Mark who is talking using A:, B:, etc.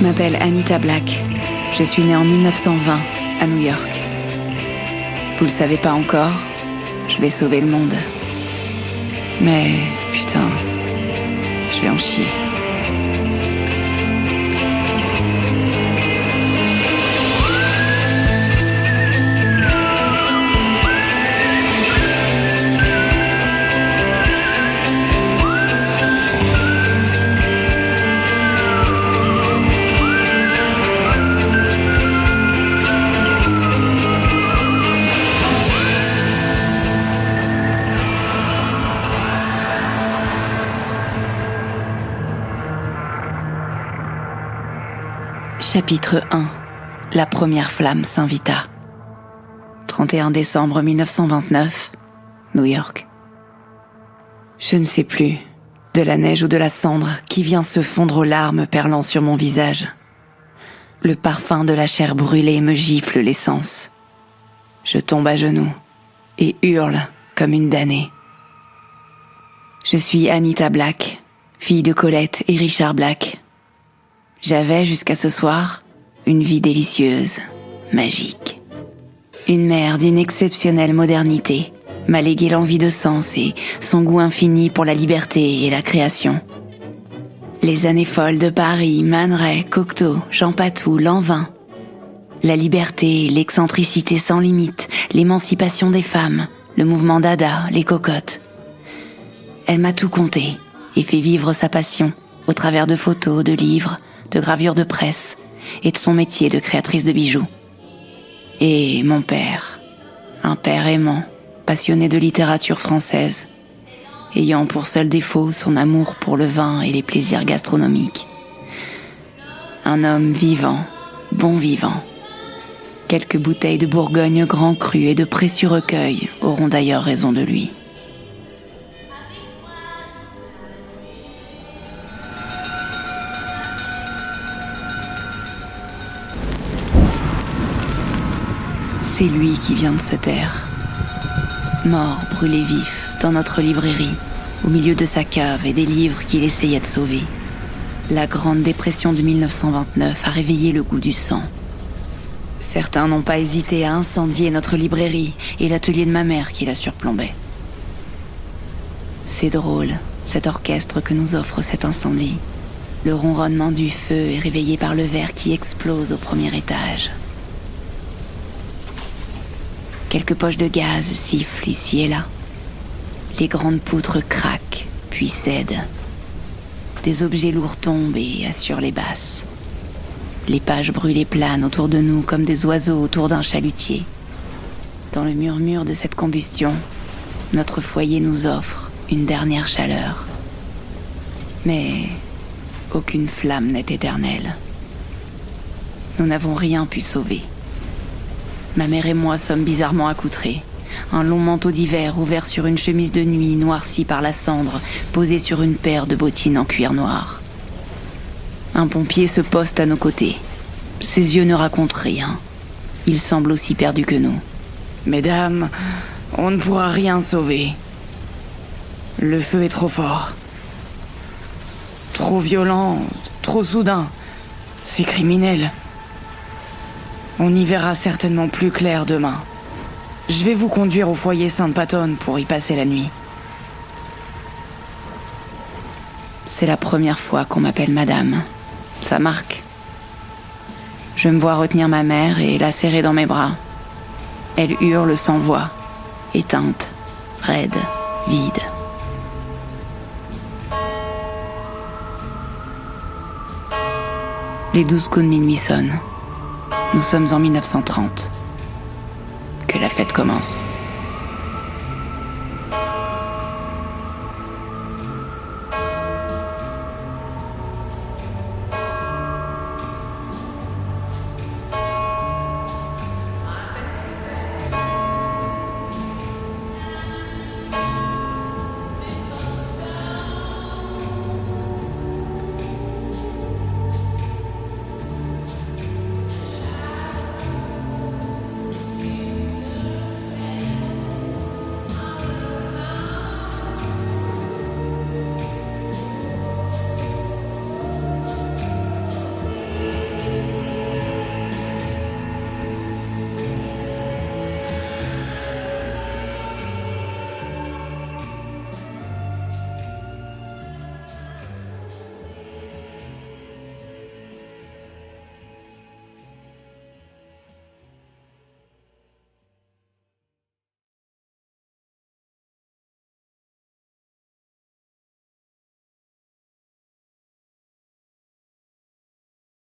A: m'appelle Anita Black. Je suis née en 1920 à New York. Vous le savez pas encore, je vais sauver le monde. Mais putain, je vais en chier. Chapitre 1. La première flamme s'invita. 31 décembre 1929, New York. Je ne sais plus, de la neige ou de la cendre, qui vient se fondre aux larmes perlant sur mon visage. Le parfum de la chair brûlée me gifle les sens. Je tombe à genoux et hurle comme une damnée. Je suis Anita Black, fille de Colette et Richard Black. J'avais, jusqu'à ce soir, une vie délicieuse, magique. Une mère d'une exceptionnelle modernité m'a légué l'envie de sens et son goût infini pour la liberté et la création. Les années folles de Paris, Man Ray, Cocteau, Jean Patou, Lanvin. La liberté, l'excentricité sans limite, l'émancipation des femmes, le mouvement dada, les cocottes. Elle m'a tout conté et fait vivre sa passion au travers de photos, de livres, de gravures de presse et de son métier de créatrice de bijoux. Et mon père, un père aimant, passionné de littérature française, ayant pour seul défaut son amour pour le vin et les plaisirs gastronomiques. Un homme vivant, bon vivant. Quelques bouteilles de Bourgogne grand cru et de précieux recueils auront d'ailleurs raison de lui. C'est lui qui vient de se taire. Mort, brûlé vif, dans notre librairie, au milieu de sa cave et des livres qu'il essayait de sauver. La Grande Dépression de 1929 a réveillé le goût du sang. Certains n'ont pas hésité à incendier notre librairie et l'atelier de ma mère qui la surplombait. C'est drôle, cet orchestre que nous offre cet incendie. Le ronronnement du feu est réveillé par le verre qui explose au premier étage. Quelques poches de gaz sifflent ici et là. Les grandes poutres craquent, puis cèdent. Des objets lourds tombent et assurent les basses. Les pages brûlées planent autour de nous comme des oiseaux autour d'un chalutier. Dans le murmure de cette combustion, notre foyer nous offre une dernière chaleur. Mais aucune flamme n'est éternelle. Nous n'avons rien pu sauver. Ma mère et moi sommes bizarrement accoutrés. Un long manteau d'hiver ouvert sur une chemise de nuit noircie par la cendre, posée sur une paire de bottines en cuir noir. Un pompier se poste à nos côtés. Ses yeux ne racontent rien. Il semble aussi perdu que nous. « Mesdames, on ne pourra rien sauver. Le feu est trop fort. Trop violent, trop soudain. C'est criminel. On y verra certainement plus clair demain. Je vais vous conduire au foyer Sainte-Patonne pour y passer la nuit. » C'est la première fois qu'on m'appelle madame. Ça marque. Je me vois retenir ma mère et la serrer dans mes bras. Elle hurle sans voix, éteinte, raide, vide. Les 12 coups de minuit sonnent. Nous sommes en 1930. Que la fête commence.